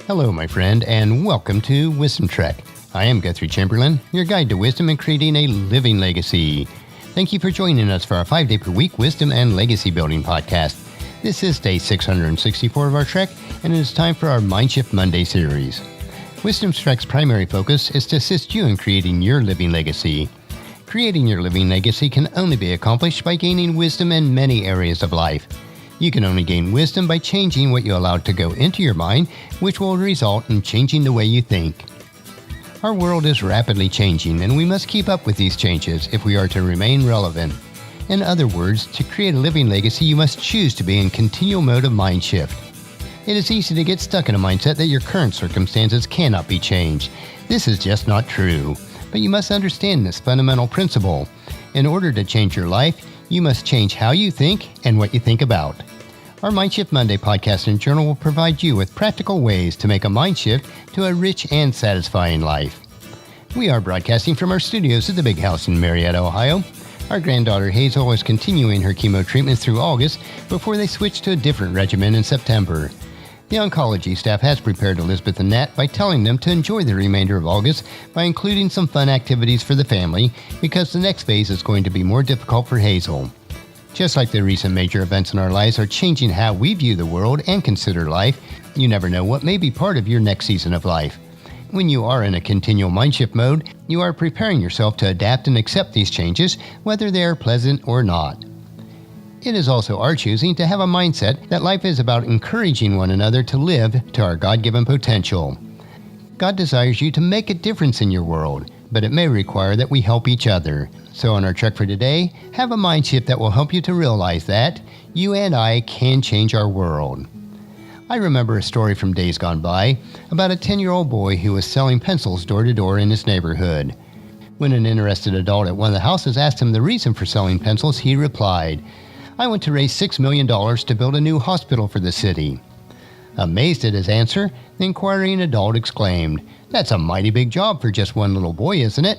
Hello, my friend, and welcome to Wisdom Trek. I am Guthrie Chamberlain, your guide to wisdom and creating a living legacy. Thank you for joining us for our 5-day-per-week Wisdom and Legacy Building podcast. This is day 664 of our trek, and it is time for our Mindshift Monday series. Wisdom Trek's primary focus is to assist you in creating your living legacy. Creating your living legacy can only be accomplished by gaining wisdom in many areas of life. You can only gain wisdom by changing what you allow to go into your mind, which will result in changing the way you think. Our world is rapidly changing, and we must keep up with these changes if we are to remain relevant. In other words, to create a living legacy, you must choose to be in continual mode of mind shift. It is easy to get stuck in a mindset that your current circumstances cannot be changed. This is just not true. But you must understand this fundamental principle. In order to change your life, you must change how you think and what you think about. Our Mindshift Monday podcast and journal will provide you with practical ways to make a mind shift to a rich and satisfying life. We are broadcasting from our studios at the Big House in Marietta, Ohio. Our granddaughter Hazel is continuing her chemo treatment through August before they switch to a different regimen in September. The oncology staff has prepared Elizabeth and Nat by telling them to enjoy the remainder of August by including some fun activities for the family because the next phase is going to be more difficult for Hazel. Just like the recent major events in our lives are changing how we view the world and consider life, you never know what may be part of your next season of life. When you are in a continual mindshift mode, you are preparing yourself to adapt and accept these changes, whether they are pleasant or not. It is also our choosing to have a mindset that life is about encouraging one another to live to our God-given potential. God desires you to make a difference in your world, but it may require that we help each other. So on our trek for today, have a mind shift that will help you to realize that you and I can change our world. I remember a story from days gone by about a 10-year-old boy who was selling pencils door to door in his neighborhood. When an interested adult at one of the houses asked him the reason for selling pencils, he replied, "I want to raise $6 million to build a new hospital for the city." Amazed at his answer, the inquiring adult exclaimed, "That's a mighty big job for just one little boy, isn't it?"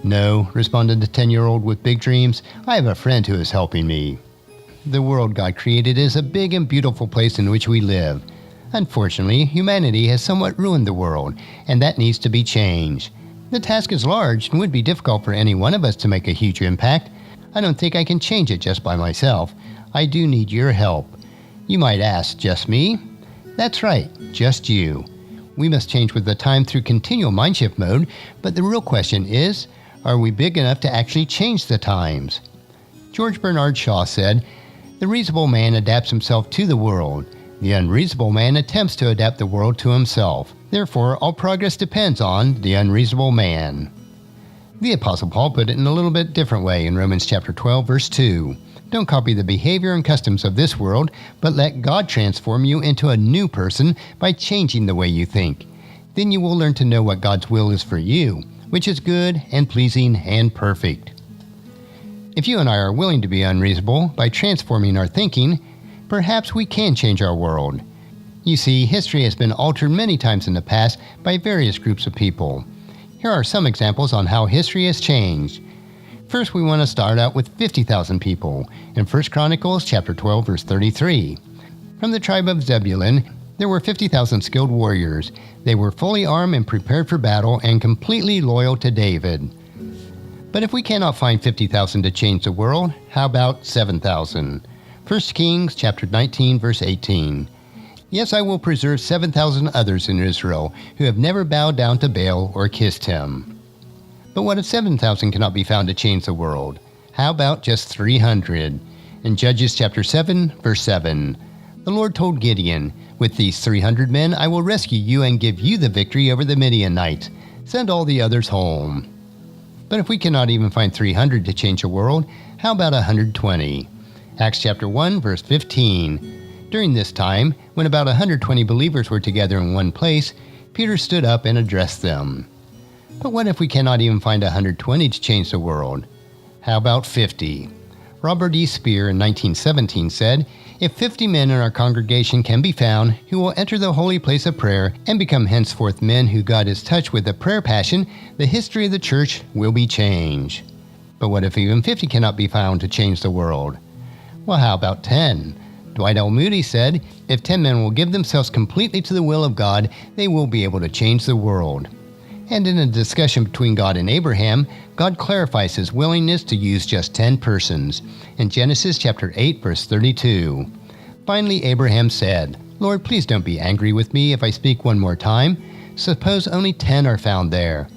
"No," responded the 10-year-old with big dreams. "I have a friend who is helping me." The world God created is a big and beautiful place in which we live. Unfortunately, humanity has somewhat ruined the world, and that needs to be changed. The task is large and would be difficult for any one of us to make a huge impact. I don't think I can change it just by myself. I do need your help. You might ask, just me? That's right, just you. We must change with the time through continual mindshift mode, but the real question is, are we big enough to actually change the times? George Bernard Shaw said, "The reasonable man adapts himself to the world. The unreasonable man attempts to adapt the world to himself. Therefore, all progress depends on the unreasonable man." The Apostle Paul put it in a little bit different way in Romans chapter 12, verse 2. "Don't copy the behavior and customs of this world, but let God transform you into a new person by changing the way you think. Then you will learn to know what God's will is for you, which is good and pleasing and perfect." If you and I are willing to be unreasonable by transforming our thinking, perhaps we can change our world. You see, history has been altered many times in the past by various groups of people. Here are some examples on how history has changed. First, we want to start out with 50,000 people in 1 Chronicles chapter 12, verse 33. From the tribe of Zebulun, there were 50,000 skilled warriors. They were fully armed and prepared for battle and completely loyal to David. But if we cannot find 50,000 to change the world, how about 7,000? 1 Kings chapter 19, verse 18. "Yes, I will preserve 7,000 others in Israel who have never bowed down to Baal or kissed him." But what if 7,000 cannot be found to change the world? How about just 300? In Judges chapter 7, verse 7, the Lord told Gideon, "With these 300 men I will rescue you and give you the victory over the Midianites. Send all the others home." But if we cannot even find 300 to change the world, how about 120? Acts chapter 1, verse 15. During this time, when about 120 believers were together in one place, Peter stood up and addressed them. But what if we cannot even find 120 to change the world? How about 50? Robert E. Speer in 1917 said, "If 50 men in our congregation can be found who will enter the holy place of prayer and become henceforth men who God has touched with a prayer passion, the history of the church will be changed." But what if even 50 cannot be found to change the world? Well, how about 10? Dwight L. Moody said, "If 10 men will give themselves completely to the will of God, they will be able to change the world." And in a discussion between God and Abraham, God clarifies his willingness to use just 10 persons in Genesis chapter 8, verse 32. Finally, Abraham said, "Lord, please don't be angry with me if I speak one more time. Suppose only 10 are found there."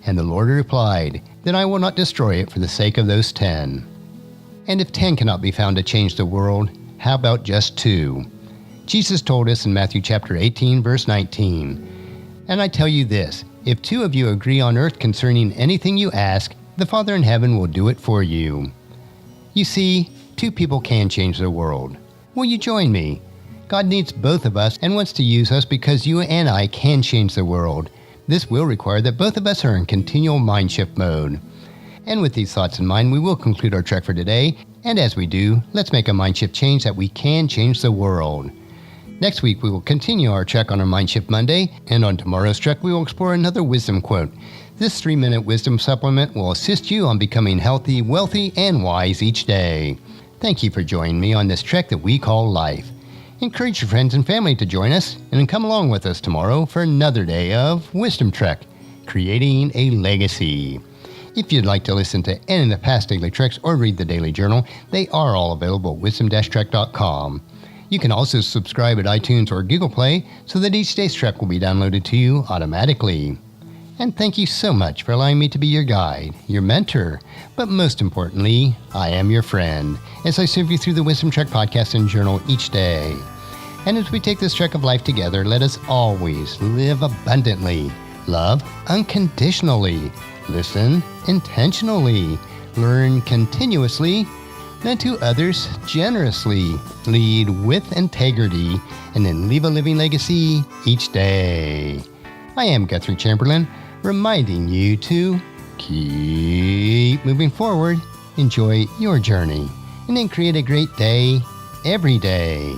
And the Lord replied, "Then I will not destroy it for the sake of those 10. And if 10 cannot be found to change the world, how about just 2? Jesus told us in Matthew chapter 18, verse 19, "And I tell you this, if 2 of you agree on earth concerning anything you ask, the Father in heaven will do it for you." You see, 2 people can change the world. Will you join me? God needs both of us and wants to use us because you and I can change the world. This will require that both of us are in continual Mindshift mode. And with these thoughts in mind, we will conclude our trek for today. And as we do, let's make a Mindshift change that we can change the world. Next week, we will continue our trek on our Mindshift Monday. And on tomorrow's trek, we will explore another wisdom quote. This 3-minute wisdom supplement will assist you on becoming healthy, wealthy, and wise each day. Thank you for joining me on this trek that we call life. Encourage your friends and family to join us and come along with us tomorrow for another day of Wisdom Trek, creating a legacy. If you'd like to listen to any of the past daily treks or read the daily journal, they are all available at wisdom-trek.com. You can also subscribe at iTunes or Google Play so that each day's trek will be downloaded to you automatically. And thank you so much for allowing me to be your guide, your mentor, but most importantly, I am your friend as I serve you through the Wisdom Trek podcast and journal each day. And as we take this trek of life together, let us always live abundantly, love unconditionally, listen intentionally, learn continuously, lend to others generously, lead with integrity, and then leave a living legacy each day. I am Guthrie Chamberlain, reminding you to keep moving forward, enjoy your journey, and then create a great day every day.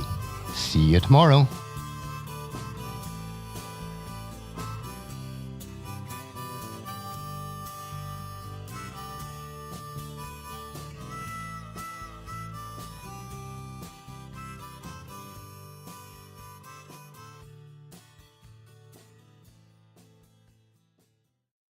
See you tomorrow.